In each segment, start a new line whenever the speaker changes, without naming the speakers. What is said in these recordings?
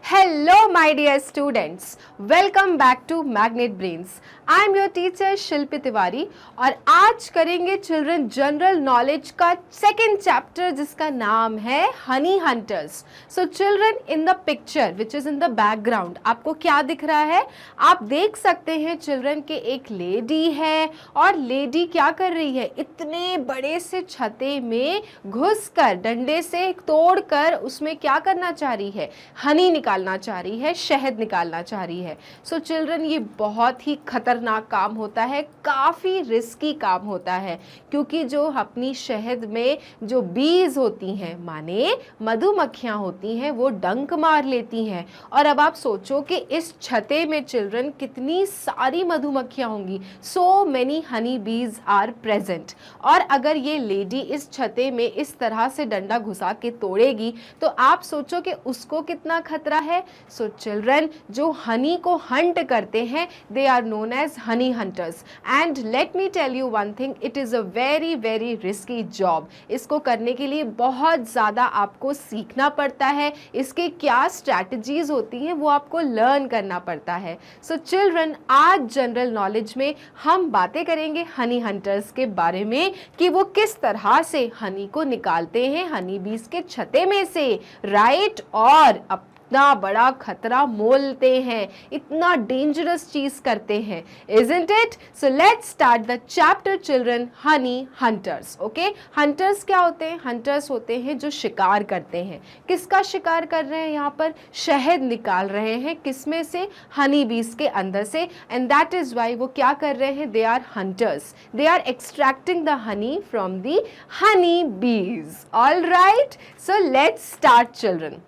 Hello my dear students, welcome back to Magnet Brains. I am your teacher शिल्पी तिवारी और आज करेंगे children general knowledge का second chapter जिसका नाम है Honey hunters. So children in the picture which is in the background आपको क्या दिख रहा है? आप देख सकते हैं चिल्ड्रन के एक लेडी है और लेडी क्या कर रही है, इतने बड़े से छते में घुसकर डंडे से तोड़कर उसमें क्या करना चाह रही है, हनी निकालना चाह रही है, शहद निकालना चाह रही है. सो चिल्ड्रन ये बहुत ही खतरनाक काम होता है, काफ़ी रिस्की काम होता है क्योंकि जो अपनी शहद में जो बीज होती हैं माने मधुमक्खियाँ होती हैं वो डंक मार लेती हैं. और अब आप सोचो कि इस छते में चिल्ड्रन कितनी सारी मधुमक्खियाँ होंगी, so many Honey bees are present. और अगर ये लेडी इस छते में इस तरह से डंडा घुसा के तोड़ेगी तो आप सोचो कि उसको कितना खतरा है. सो चिल्ड्रन जो हनी को हंट करते हैं they are known as honey hunters. And let me tell you one thing, it is a very very risky job. इसको करने के लिए बहुत ज़्यादा आपको सीखना पड़ता है, इसके क्या स्ट्रैटेजीज होती हैं वो आपको लर्न करना पड़ता है. सो चिल्ड्रन आज जनरल नॉलेज में हम बातें करेंगे हनी हंटर्स के बारे में कि वो किस तरह से हनी को निकालते हैं हनी बीज के छते में से, राइट, और इतना बड़ा खतरा मोलते हैं, इतना डेंजरस चीज करते हैं, isn't it? So let's start the chapter children, honey hunters. Okay? hunters क्या होते हैं? hunters होते हैं जो शिकार करते हैं. किसका शिकार कर रहे हैं? यहाँ पर शहद निकाल रहे हैं, किसमें से? हनी बीज के अंदर से. and that is why वो क्या कर रहे हैं? they are hunters. they are extracting the honey from the honey bees. all right? so let's start children.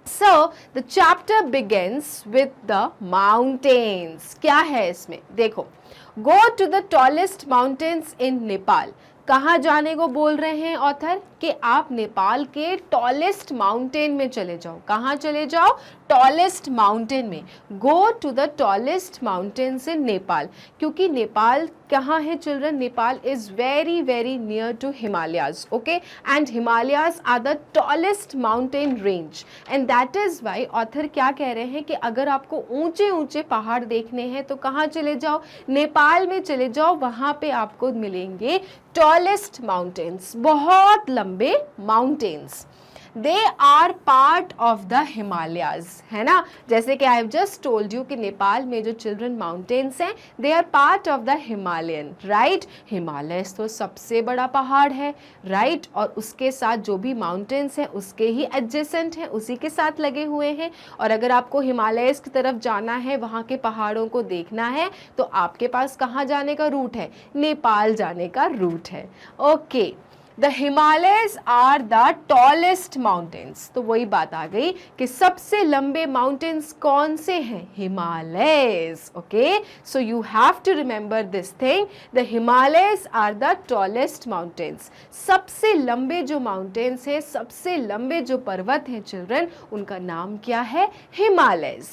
So the chapter begins with the mountains. क्या है इसमें? देखो, go to the tallest mountains in Nepal. कहाँ जाने को बोल रहे हैं ऑथर कि आप नेपाल के टॉलेस्ट माउंटेन में चले जाओ. कहाँ चले जाओ? टॉलेस्ट माउंटेन में. Go to the tallest mountains in Nepal. क्योंकि नेपाल कहाँ है children? Nepal is very very near to Himalayas. Okay, and Himalayas are the tallest mountain range. And that is why author क्या कह रहे हैं कि अगर आपको ऊंचे ऊंचे पहाड़ देखने हैं तो कहाँ चले जाओ? नेपाल में चले जाओ. वहाँ पे आपको मिलेंगे टॉलेस्ट माउंटेन्स, बहुत लंबे mountains. They are part of the Himalayas, है ना. जैसे कि I have just told you कि नेपाल में जो चिल्ड्रन माउंटेन्स हैं they are part of the Himalayan, right. Himalayas तो सबसे बड़ा पहाड़ है, राइट, और उसके साथ जो भी माउंटेन्स हैं उसके ही एडजेसेंट हैं, उसी के साथ लगे हुए हैं. और अगर आपको हिमालयस की तरफ जाना है, वहाँ के पहाड़ों को देखना है तो आपके पास कहाँ जाने का रूट है? नेपाल जाने का रूट है. Okay, The Himalayas are the tallest mountains. तो वही बात आ गई कि सबसे लंबे माउंटेन्स कौन से हैं? Himalayas. Okay, so you have to remember this thing. The Himalayas are the tallest mountains. सबसे लंबे जो माउंटेन्स हैं, सबसे लंबे जो पर्वत हैं चिल्ड्रन, उनका नाम क्या है? Himalayas.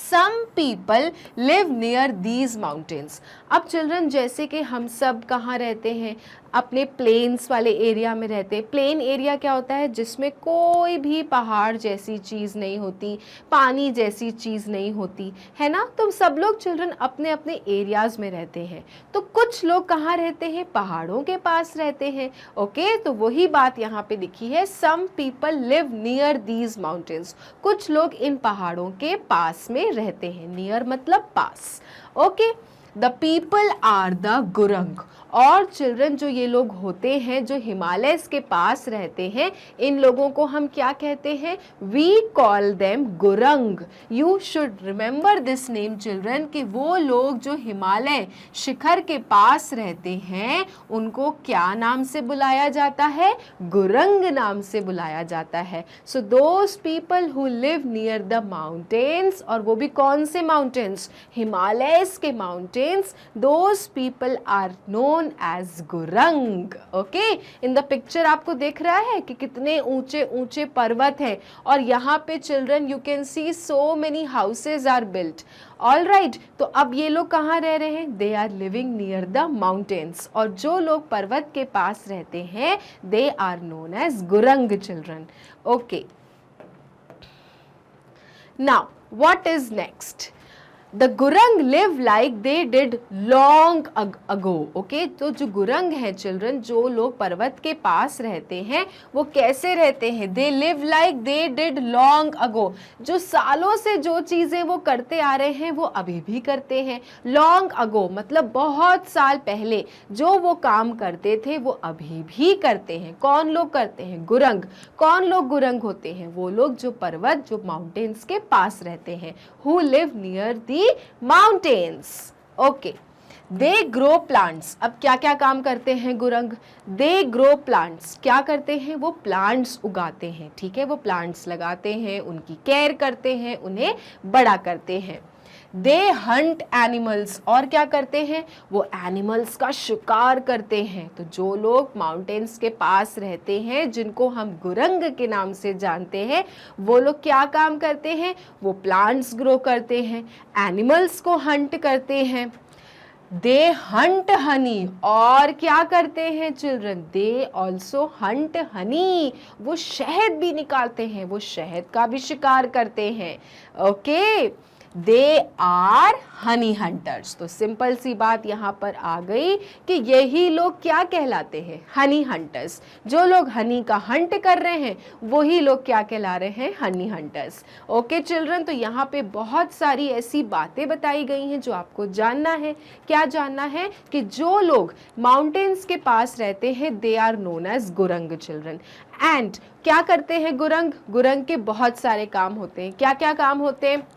Some people live near these mountains. अब चिल्ड्रन जैसे कि हम सब कहाँ रहते हैं? अपने प्लेन्स वाले एरिया में रहते हैं. प्लेन एरिया क्या होता है? जिसमें कोई भी पहाड़ जैसी चीज़ नहीं होती, पानी जैसी चीज़ नहीं होती, है ना. तो सब लोग चिल्ड्रन अपने अपने एरियाज़ में रहते हैं. तो कुछ लोग कहाँ रहते हैं? पहाड़ों के पास रहते हैं. ओके, तो वही बात यहाँ पे लिखी है, some people live near these mountains. कुछ लोग इन पहाड़ों के पास में रहते हैं. नियर मतलब पास. Okay, the people are the Gurung. और चिल्ड्रन जो ये लोग होते हैं जो हिमालयस के पास रहते हैं, इन लोगों को हम क्या कहते हैं? We call them Gurung. You should remember this name children कि वो लोग जो हिमालय शिखर के पास रहते हैं उनको क्या नाम से बुलाया जाता है? गुरंग नाम से बुलाया जाता है. So those people who live near the mountains, और वो भी कौन से माउंटेन्स? हिमालयस के mountains. Those people are known as Gurung. Okay, in the picture आपको दिख रहा है कि कितने ऊंचे ऊंचे पर्वत हैं और यहाँ पे children you can see so many houses are built. All right, तो अब ये लोग कहाँ रह रहे हैं? They are living near the mountains. और जो लोग पर्वत के पास रहते हैं they are known as Gurung children. Okay, now what is next? The Gurung live like they did long ago. Okay, तो जो गुरंग हैं चिल्ड्रन, जो लोग पर्वत के पास रहते हैं, वो कैसे रहते हैं? They live like they did long अगो। जो सालों से जो चीज़ें वो करते आ रहे हैं वो अभी भी करते हैं। लॉन्ग अगो मतलब बहुत साल पहले जो वो काम करते थे वो अभी भी करते हैं। कौन लोग करते हैं? गुरंग। कौन लोग गुरंग होते हैं? वो लोग जो पर्वत, जो माउंटेन्स के पास रहते हैं। Who live near the mountains. Okay, they grow plants. अब क्या क्या काम करते हैं गुरंग? दे ग्रो प्लांट्स। क्या करते हैं? वो प्लांट्स उगाते हैं, ठीक है, वो प्लांट्स लगाते हैं, उनकी केयर करते हैं, उन्हें बड़ा करते हैं। दे हंट एनिमल्स। और क्या करते हैं? वो एनिमल्स का शिकार करते हैं। तो जो लोग माउंटेन्स के पास रहते हैं, जिनको हम गुरंग के नाम से जानते हैं, वो लोग क्या काम करते हैं? वो प्लांट्स ग्रो करते हैं, एनिमल्स को हंट करते हैं। दे हंट हनी। और क्या करते हैं चिल्ड्रन? दे ऑल्सो हंट हनी। वो शहद भी निकालते हैं, वो शहद का भी शिकार करते हैं। Okay, they are honey hunters. तो सिंपल सी बात यहाँ पर आ गई कि यही लोग क्या कहलाते हैं? Honey hunters. जो लोग हनी का हंट कर रहे हैं वही लोग क्या कहला रहे हैं? Honey hunters. ओके चिल्ड्रन, तो यहाँ पे बहुत सारी ऐसी बातें बताई गई हैं जो आपको जानना है। क्या जानना है? कि जो लोग माउंटेन्स के पास रहते हैं they are known as Gurung children. And क्या करते हैं गुरंग? गुरंग के बहुत सारे काम होते हैं। क्या क्या काम होते हैं?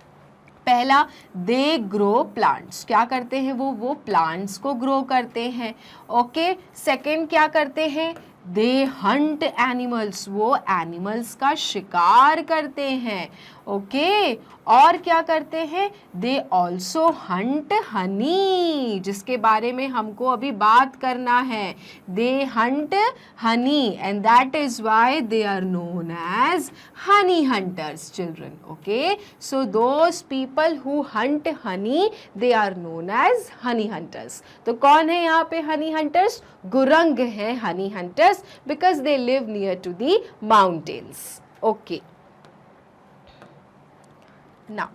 पहला, दे ग्रो प्लांट्स। क्या करते हैं वो प्लांट्स को ग्रो करते हैं। ओके, सेकंड क्या करते हैं? दे हंट एनिमल्स। वो एनिमल्स का शिकार करते हैं। ओके, और क्या करते हैं? दे ऑल्सो हंट हनी, जिसके बारे में हमको अभी बात करना है। They hunt honey and that is why they are known as honey hunters children. Okay, so those people who hunt honey they are known as honey hunters. तो कौन है यहाँ पे हनी हंटर्स? गुरंग हैं honey hunters, because they live near to the mountains. Okay, now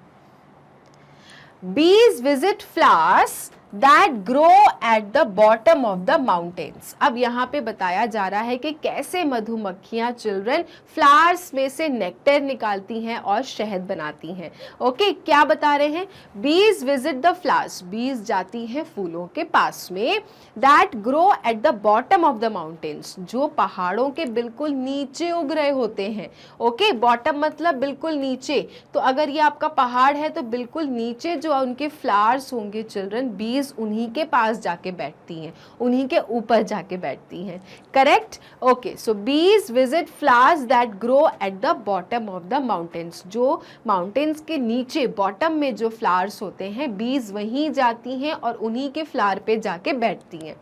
bees visit flowers that grow at the bottom of the mountains। अब यहाँ पे बताया जा रहा है कि कैसे मधुमक्खियाँ चिल्ड्रन फ्लावर्स में से नेक्टर निकालती हैं और शहद बनाती हैं। ओके, क्या बता रहे हैं? बीज विजिट द फ्लावर्स। बीज जाती हैं फूलों के पास में। That grow at the bottom of the mountains, जो पहाड़ों के बिल्कुल नीचे उग रहे होते हैं। ओके, बॉटम मतलब बिल्कुल नीचे। तो अगर ये आपका पहाड़ है तो बिल्कुल नीचे जो उनके फ्लावर्स होंगे चिल्ड्रन, बीज उन्हीं के पास जाके बैठती हैं, उन्हीं के ऊपर जाके बैठती हैं। करेक्ट? ओके, सो बीज visit flowers that grow at the bottom of the mountains. जो माउंटेन्स के नीचे बॉटम में जो फ्लावर्स होते हैं, बीज वहीं जाती हैं और उन्हीं के फ्लावर पे जाके बैठती हैं।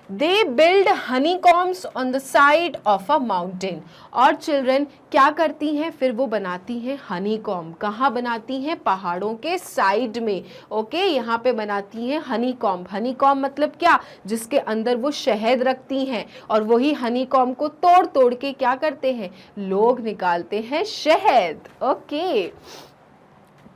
They build honey combs on the side of a mountain. और चिल्ड्रन क्या करती हैं? फिर वो बनाती हैं हनी कॉम। कहाँ बनाती हैं? पहाड़ों के साइड में। ओके, यहाँ पे बनाती हैं हनी कॉम। हनी कॉम मतलब क्या? जिसके अंदर वो शहद रखती हैं और वही हनी कॉम को तोड़ तोड़ के क्या करते हैं? लोग निकालते हैं शहद। Okay,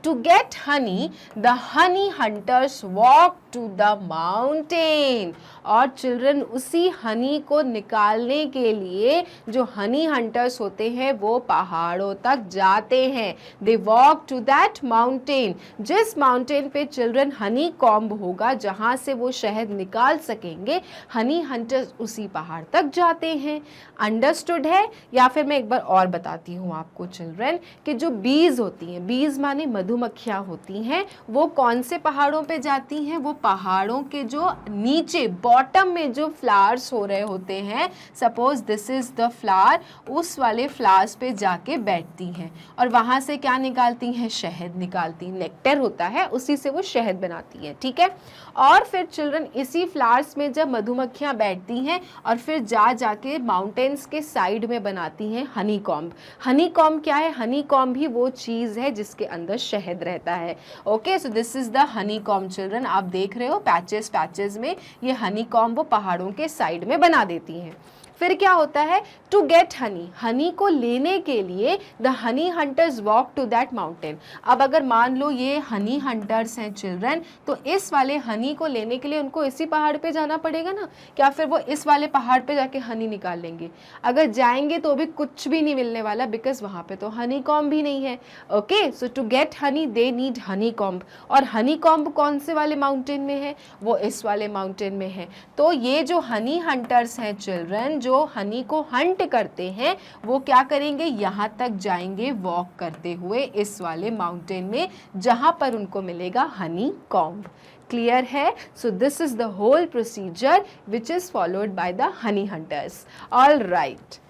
to get honey, the honey hunters walk to the mountain। और चिल्ड्रन उसी हनी को निकालने के लिए जो हनी हंटर्स होते हैं वो पहाड़ों तक जाते हैं। They walk to that mountain. जिस माउंटेन पे चिल्ड्रन हनी कॉम्ब होगा, जहाँ से वो शहद निकाल सकेंगे, हनी हंटर्स उसी पहाड़ तक जाते हैं। अंडरस्टूड है? या फिर मैं एक बार और बताती हूँ आपको चिल्ड्रन कि जो बीज होती हैं, बीज माने मधुमक्खियाँ होती हैं, वो कौन से पहाड़ों पे जाती हैं? वो पहाड़ों के जो नीचे बॉटम में जो फ्लावर्स हो रहे होते हैं, suppose this is the flower, उस वाले फ्लावर्स पे जाके बैठती हैं और वहाँ से क्या निकालती हैं? शहद निकालती हैं। नेक्टर होता है, उसी से वो शहद बनाती हैं। ठीक है, और फिर चिल्ड्रन इसी फ्लावर्स में जब मधुमक्खियाँ बैठती हैं और फिर जाके माउंटेन्स के साइड में बनाती हैं हनी कॉम्ब। हनी कॉम्ब क्या है? हनी कॉम्ब भी वो चीज़ है जिसके अंदर शहद रहता है। Okay, so this is the honey comb children. आप देख रहे हो पैचेस में ये हनी कॉम्ब वो पहाड़ों के साइड में बना देती हैं। फिर क्या होता है, टू गेट हनी, हनी को लेने के लिए the honey hunters walk to that mountain. अब अगर मान लो ये हनी हंटर्स हैं चिल्ड्रन, तो इस वाले हनी को लेने के लिए उनको इसी पहाड़ पे जाना पड़ेगा ना, क्या फिर वो इस वाले पहाड़ पे जाके हनी निकाल लेंगे? अगर जाएंगे तो भी कुछ भी नहीं मिलने वाला, बिकॉज वहाँ पे तो हनी कॉम्ब भी नहीं है। Okay, so to get honey they need honey comb, और हनी कॉम्ब कौन से वाले माउंटेन में है? वो इस वाले माउंटेन में है। तो ये जो हनी हंटर्स हैं चिल्ड्रन, जो हनी को हंट करते हैं, वो क्या करेंगे, यहाँ तक जाएंगे वॉक करते हुए इस वाले माउंटेन में, जहाँ पर उनको मिलेगा हनी कॉम्ब। क्लियर है? So this is the whole procedure which is followed by the honey hunters. All right,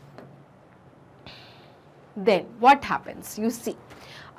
then what happens? You see,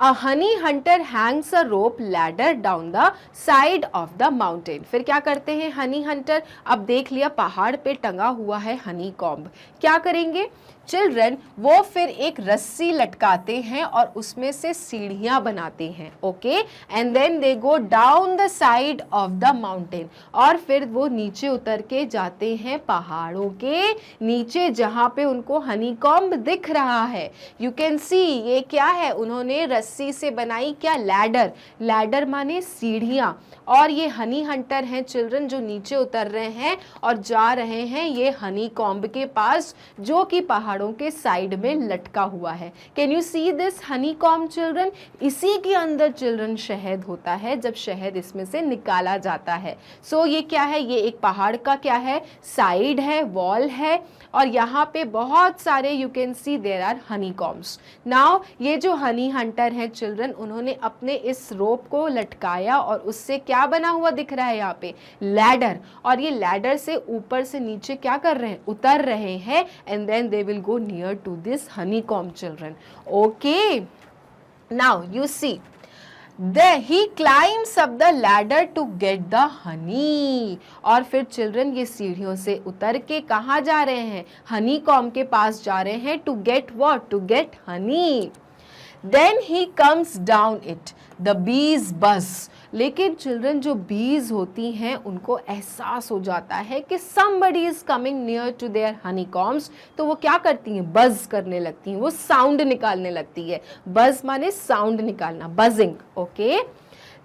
a honey hunter hangs a rope ladder down the side of the mountain. फिर क्या करते हैं honey hunter? अब देख लिया पहाड़ पे टंगा हुआ है हनी कॉम्ब, क्या करेंगे चिल्ड्रन? वो फिर एक रस्सी लटकाते हैं और उसमें से सीढ़ियां बनाते हैं। Okay, and then they go down the side of the mountain, और फिर वो नीचे उतर के जाते हैं पहाड़ों के नीचे, जहाँ पे उनको हनी कॉम्ब दिख रहा है। यू कैन सी, ये क्या है, उन्होंने रस्सी से बनाई क्या, लैडर। लैडर माने सीढ़ियां, और ये हनी हंटर हैं चिल्ड्रन जो नीचे उतर रहे हैं और जा रहे हैं ये हनी कॉम्ब के पास, जो कि पहाड़ों के साइड में लटका हुआ है। Can you see this honey comb children? इसी के अंदर चिल्ड्रन शहद होता है, जब शहद इसमें से निकाला जाता है। सो ये क्या है, ये एक पहाड़ का क्या है, साइड है, वॉल है, और यहाँ पे बहुत सारे you can see there are honey combs. Now ये जो हनी हंटर हैं चिल्ड्रन, उन्होंने अपने इस रोप को लटकाया और उससे क्या बना हुआ दिख रहा है यहाँ पे, लैडर, और ये लैडर से ऊपर से नीचे क्या कर रहे हैं, उतर रहे हैं, and then they will go near to this honey comb children. Okay, now you see, he climbs up the ladder to get the honey, और फिर चिल्ड्रन ये सीढ़ियों से उतर के कहाँ जा रहे हैं, हनी कॉम्ब के पास जा रहे हैं, to get what, to get honey. Then he comes down it, the bees buzz. लेकिन चिल्ड्रन जो बीज होती हैं उनको एहसास हो जाता है कि somebody is coming near to their honeycombs, तो वो क्या करती हैं, बज करने लगती हैं, वो साउंड निकालने लगती है। बज माने साउंड निकालना, buzzing. Okay,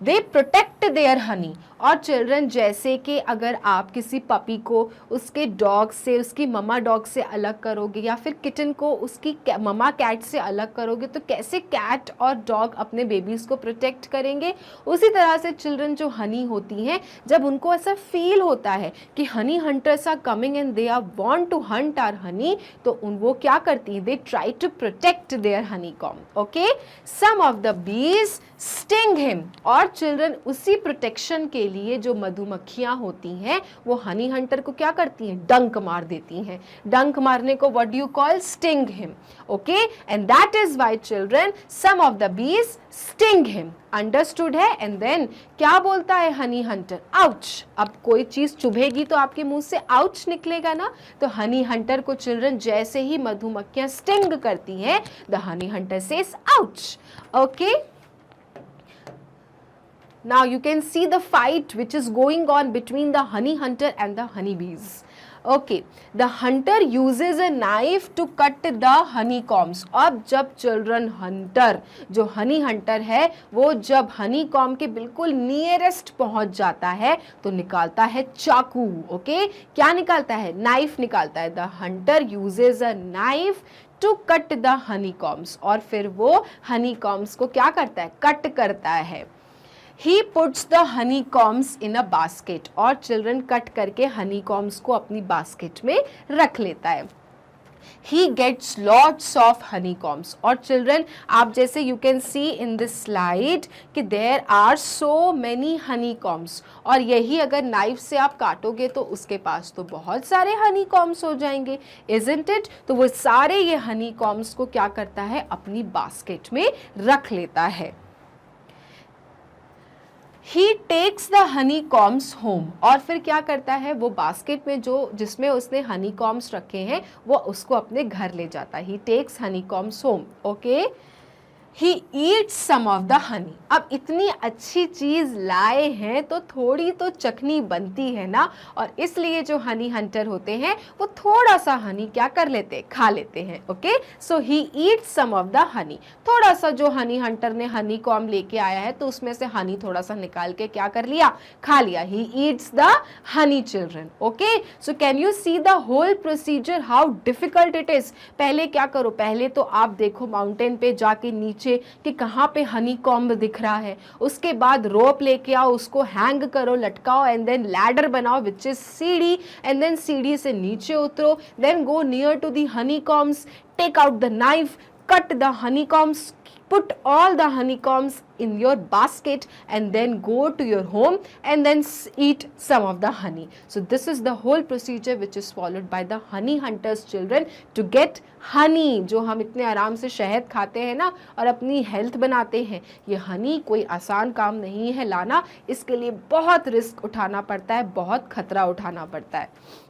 they protect their Honey, और चिल्ड्रन जैसे कि अगर आप किसी पपी को उसके डॉग से, उसकी ममा डॉग से अलग करोगे, या फिर किटन को उसकी ममा कैट से अलग करोगे, तो कैसे कैट और डॉग अपने बेबीज़ को प्रोटेक्ट करेंगे, उसी तरह से चिल्ड्रन जो हनी होती हैं, जब उनको ऐसा फील होता है कि honey hunters are coming and they are want to hunt our honey, तो वो क्या करती हैं, they try to protect their honey comb. Okay, some of the bees sting him, और चिल्ड्रन उसी प्रोटेक्शन के लिए जो मधुमक्खियां होती हैं वो हनी हंटर को क्या करती हैं, डंक मार देती हैं। डंक मारने को what do you call, sting him. Okay, and that is why children some of the bees sting him. Understood है? एंड देन क्या बोलता है हनी हंटर, आउच। अब कोई चीज चुभेगी तो आपके मुंह से आउच निकलेगा ना, तो हनी हंटर को चिल्ड्रन जैसे ही मधुमक्खियां स्टिंग करती हैं, the honey hunter says ouch. Okay, now you can see the fight which is going on between the honey hunter and the honey bees. Okay, the hunter uses a knife to cut the honeycombs. अब जब children hunter, जो honey hunter है, वो जब honey comb के बिल्कुल nearest पहुंच जाता है तो निकालता है चाकू। ओके, क्या निकालता है, नाइफ निकालता है। The hunter uses a knife to cut the honeycombs, और फिर वो honeycombs को क्या करता है, कट करता है। He puts the honeycombs in a basket, और चिल्ड्रन कट करके honeycombs को अपनी बास्केट में रख लेता है। He gets lots of honeycombs, और चिल्ड्रन आप जैसे you can see in this slide कि there are so many honeycombs, और यही अगर नाइफ से आप काटोगे तो उसके पास तो बहुत सारे honeycombs हो जाएंगे, isn't it? तो वो सारे ये honeycombs को क्या करता है, अपनी बास्केट में रख लेता है। He takes the honeycombs home, और फिर क्या करता है, वो बास्केट में जो जिसमें उसने honeycombs रखे हैं वो उसको अपने घर ले जाता है। He takes honeycombs home. Okay? He eats some of the honey. अब इतनी अच्छी चीज लाए हैं तो थोड़ी तो चखनी बनती है ना, और इसलिए जो हनी हंटर होते हैं वो थोड़ा सा हनी क्या कर लेते हैं, खा लेते हैं। Okay, so he eats some of the honey. थोड़ा सा जो हनी हंटर ने हनी कॉम्ब लेके आया है तो उसमें से हनी थोड़ा सा निकाल के क्या कर लिया, खा लिया। He eats the honey children. Okay, so can you see the whole procedure how difficult it is. पहले क्या करो, पहले तो आप देखो माउंटेन पे जाके नीचे कि कहां पे हनी कॉम्ब दिख रहा है, उसके बाद रोप लेके आओ, उसको हैंग करो, लटकाओ, एंड देन लैडर बनाओ विच इज सीढ़ी, एंड देन सीढ़ी से नीचे उतरो, then go near to the honey combs, take out the knife, cut the honeycombs, put all the honeycombs in your basket, and then go to your home and then eat some of the honey. So this is the whole procedure which is followed by the honey hunters children to get honey. जो हम इतने आराम से शहद खाते हैं ना और अपनी हेल्थ बनाते हैं, ये हनी कोई आसान काम नहीं है लाना, इसके लिए बहुत रिस्क उठाना पड़ता है, बहुत खतरा उठाना पड़ता है।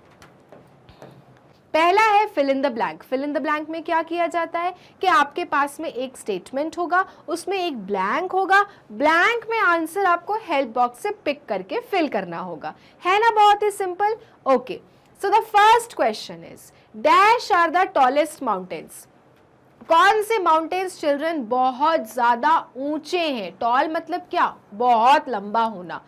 पहला है fill in the blank. Fill in the blank में क्या किया जाता है कि आपके पास में एक स्टेटमेंट होगा, उसमें एक ब्लैंक होगा, ब्लैंक में आंसर आपको हेल्प बॉक्स से पिक करके फिल करना होगा, है ना, बहुत ही simple. Okay, so the first question is dash are the tallest mountains. कौन से माउंटेन्स चिल्ड्रन बहुत ज्यादा ऊंचे हैं। टॉल मतलब क्या, बहुत लंबा होना,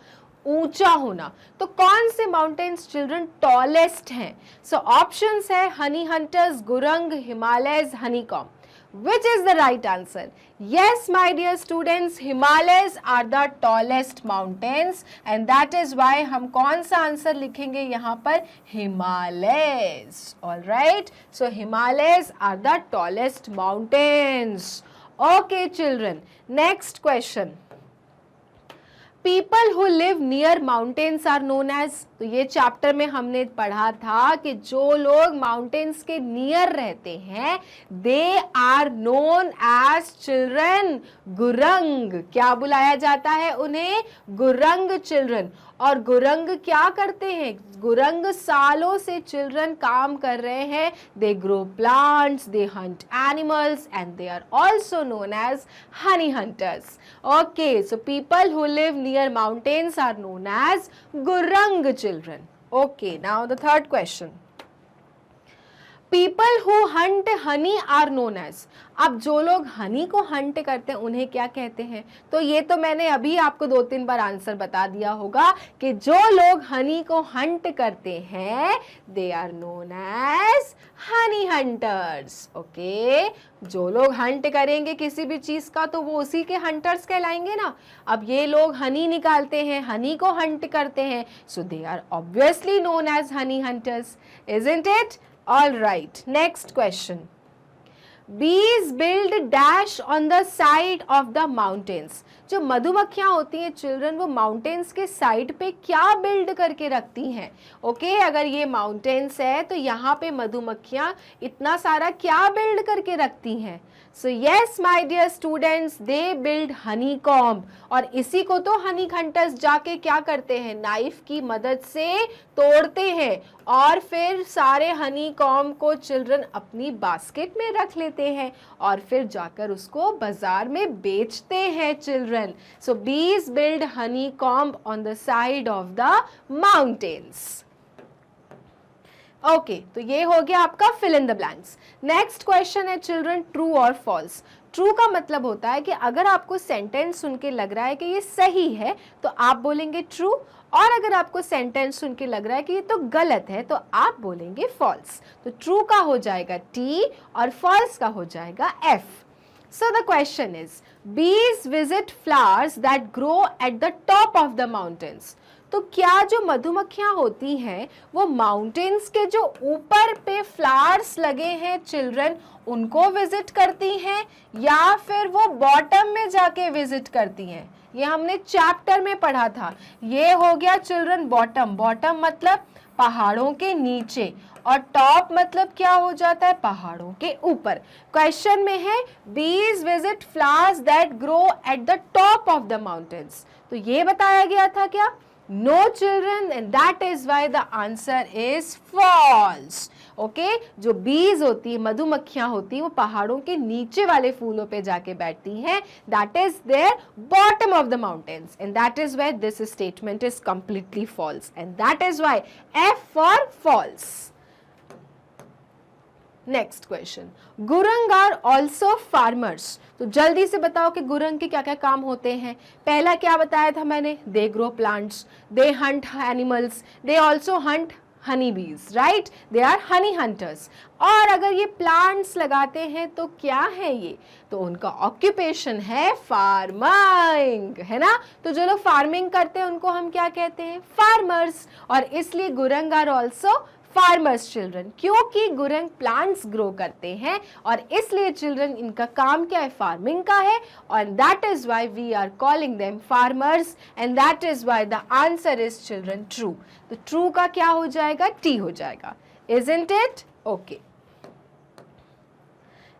ऊंचा होना। तो कौन से माउंटेन्स चिल्ड्रन टॉलेस्ट हैं। सो ऑप्शंस है Honey hunters, Gurung, Himalayas, honeycomb. Which is the right answer? Yes, my dear students, Himalayas are the tallest mountains, and that is why हम कौन सा आंसर लिखेंगे यहाँ पर, Himalayas. All right, so Himalayas are the tallest mountains. Okay, children. Next question. People who live near mountains are known as, तो ये chapter में हमने पढ़ा था कि जो लोग माउंटेन्स के नियर रहते हैं they are known as children Gurung. क्या बुलाया जाता है उन्हें, गुरंग चिल्ड्रन। और गुरंग क्या करते हैं, गुरंग सालों से चिल्ड्रन काम कर रहे हैं, they grow plants, they hunt animals, and they are also known as honey hunters. Okay, so people who live near mountains are known as Gurung children. Okay, now the third question, people who hunt honey are known as. अब जो लोग हनी को hunt करते हैं उन्हें क्या कहते हैं। तो ये तो मैंने अभी आपको 2-3 बार आंसर बता दिया होगा कि जो लोग हनी को हंट करते हैं they are known as honey hunters. Okay, जो लोग हंट करेंगे किसी भी चीज का तो वो उसी के हंटर्स कहलाएंगे ना। अब ये लोग हनी निकालते हैं, हनी को हंट करते हैं, so they are obviously known as honey hunters, isn't it. All right, next question. Bees build dash on the side of the mountains. जो मधुमक्खियां होती हैं चिल्ड्रन वो माउंटेन्स के साइड पे क्या बिल्ड करके रखती हैं। ओके, अगर ये माउंटेन्स है तो यहाँ पे मधुमक्खियां इतना सारा क्या बिल्ड करके रखती हैं। So yes my dear students, they build honey comb. और इसी को तो हनी हंटर्स जाके क्या करते हैं, नाइफ की मदद से तोड़ते हैं और फिर सारे हनी कॉम्ब को चिल्ड्रन अपनी बास्केट में रख लेते हैं और फिर जाकर उसको बाजार में बेचते हैं children. So bees build honey comb on the side of the mountains. Okay, तो ये हो गया आपका fill in the blanks. Next question है चिल्ड्रन ट्रू और फॉल्स। ट्रू का मतलब होता है कि अगर आपको सेंटेंस सुन के लग रहा है कि ये सही है तो आप बोलेंगे ट्रू, और अगर आपको सेंटेंस सुन के लग रहा है कि ये तो गलत है तो आप बोलेंगे फॉल्स। तो ट्रू का हो जाएगा टी और फॉल्स का हो जाएगा F. So the question is, bees visit flowers that grow at the top of the mountains. तो क्या जो मधुमक्खियां होती हैं वो माउंटेन्स के जो ऊपर पे फ्लावर्स लगे हैं चिल्ड्रन उनको विजिट करती हैं या फिर वो बॉटम में जाके विजिट करती हैं। ये हमने चैप्टर में पढ़ा था। ये हो गया चिल्ड्रन बॉटम। बॉटम मतलब पहाड़ों के नीचे और टॉप मतलब क्या हो जाता है, पहाड़ों के ऊपर। क्वेश्चन में है बीज visit flowers that grow at the top of the mountains. तो ये बताया गया था क्या No children, and that is why the answer is false. Okay जो बीज होती है, मधुमक्खियां होती है, वो पहाड़ों के नीचे वाले फूलों पे जाके बैठती हैं. That is their bottom of the mountains, and that is why this statement is completely false, and that is why F for false. Next question, Gurung are also farmers. तो जल्दी से बताओ कि गुरंग के क्या क्या काम होते हैं. पहला क्या बताया था मैंने, they grow plants, they hunt animals, they also hunt honey bees, right, they are honey hunters. और अगर ये प्लांट्स लगाते हैं तो क्या है ये, तो उनका ऑक्यूपेशन है फार्मिंग, है ना. तो जो लोग फार्मिंग करते हैं उनको हम क्या कहते हैं, फार्मर्स. और इसलिए Gurung are also farmers children, क्योंकि गुरंग प्लांट्स ग्रो करते हैं और इसलिए चिल्ड्रन इनका काम क्या है, फार्मिंग का है. और that is why we are calling them farmers, and that is why the answer is children true. तो ट्रू का क्या हो जाएगा, टी हो जाएगा. Isn't it? ओके.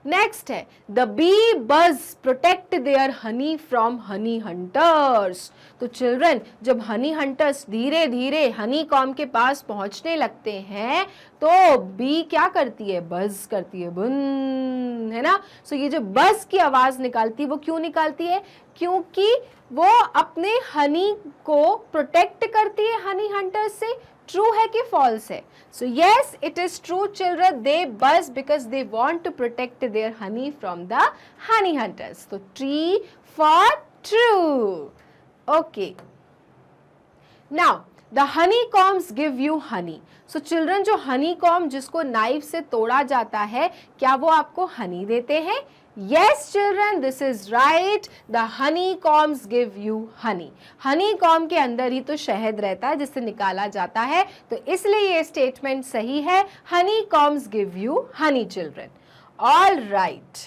नेक्स्ट है, the bees protect their honey from honey hunters. तो children जब हनी हंटर्स धीरे धीरे हनी कॉम के पास पहुंचने लगते हैं तो बी क्या करती है, बज करती है, बुन, है ना. सो ये जो बज की आवाज निकालती है वो क्यों निकालती है, क्योंकि वो अपने हनी को प्रोटेक्ट करती है हनी हंटर्स से. ट्रू है कि फॉल्स है? So yes, it is true children, they buzz because they want to protect their honey from the honey hunters. तो three for true. Okay, now the honey combs give you honey. So children जो honey com जिसको knife से तोड़ा जाता है, क्या वो आपको हनी देते हैं? Yes children, this is right. The honeycombs give you honey. honeycomb के अंदर ही तो शहद रहता है जिससे निकाला जाता है, तो इसलिए ये स्टेटमेंट सही है. honeycombs give you honey children. All right.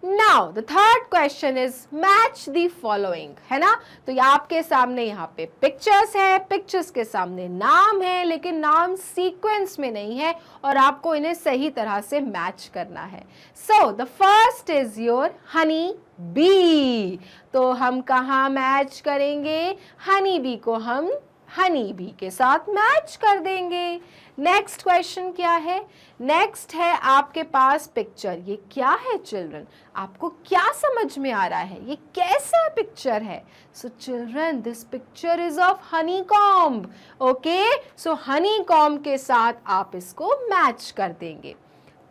Now the third question is match the following, है ना. तो ये आपके सामने यहाँ पे पिक्चर्स है, पिक्चर्स के सामने नाम है, लेकिन नाम सीक्वेंस में नहीं है और आपको इन्हें सही तरह से मैच करना है. सो the first is your honey bee. तो हम कहाँ मैच करेंगे, हनी बी को हम हनी बी के साथ मैच कर देंगे. नेक्स्ट क्वेश्चन क्या है, नेक्स्ट है आपके पास पिक्चर. ये क्या है चिल्ड्रन, आपको क्या समझ में आ रहा है, ये कैसा पिक्चर है? So children this picture is of honey comb. Okay, so Honey comb के साथ आप इसको मैच कर देंगे.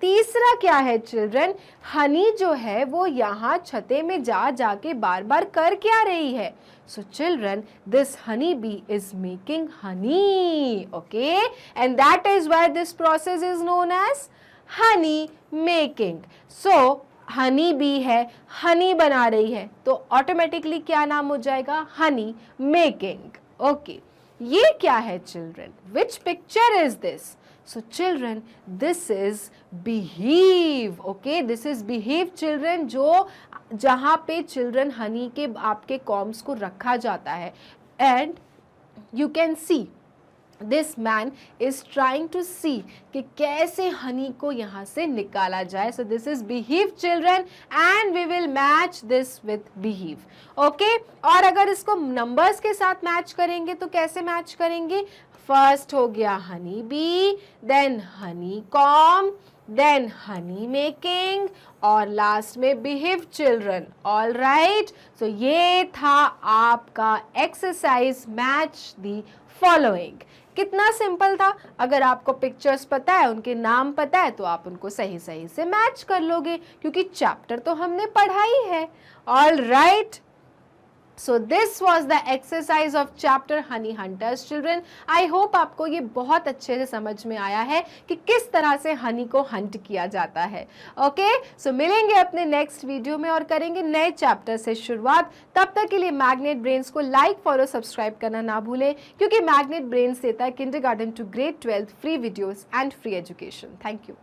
तीसरा क्या है चिल्ड्रन, हनी जो है वो यहाँ छते में जा जाके बार बार कर क्या रही है. So children, this honey bee is making honey, okay, and that is why this process is known as honey making. So honey bee है, honey बना रही है, तो automatically क्या नाम हो जाएगा, honey making. Okay, ये क्या है children? Which picture is this? So children, this is beehive. Okay, this is beehive children, जो जहाँ पे चिल्ड्रन हनी के आपके कॉम्स को रखा जाता है. And you can see this man is trying to see कि कैसे हनी को यहाँ से निकाला जाए. So this is beehive children and we will match this with beehive. Okay, और अगर इसको नंबर्स के साथ मैच करेंगे तो कैसे मैच करेंगे, फर्स्ट हो गया honey bee, then honey comb, then honey making और लास्ट में behave children. All right, so ये था आपका एक्सरसाइज मैच द फॉलोइंग. कितना सिंपल था. अगर आपको पिक्चर्स पता है, उनके नाम पता है, तो आप उनको सही सही से मैच कर लोगे क्योंकि चैप्टर तो हमने पढ़ा ही है. All right, So this was the exercise of chapter Honey Hunters children. I hope आपको ये बहुत अच्छे से समझ में आया है कि किस तरह से हनी को हंट किया जाता है. ओके, सो मिलेंगे अपने नेक्स्ट वीडियो में और करेंगे नए चैप्टर से शुरुआत. तब तक के लिए मैग्नेट ब्रेन्स को लाइक, फॉलो, सब्सक्राइब करना ना भूलें क्योंकि मैग्नेट ब्रेन्स देता है kindergarten to grade 12 free videos and free education. Thank you.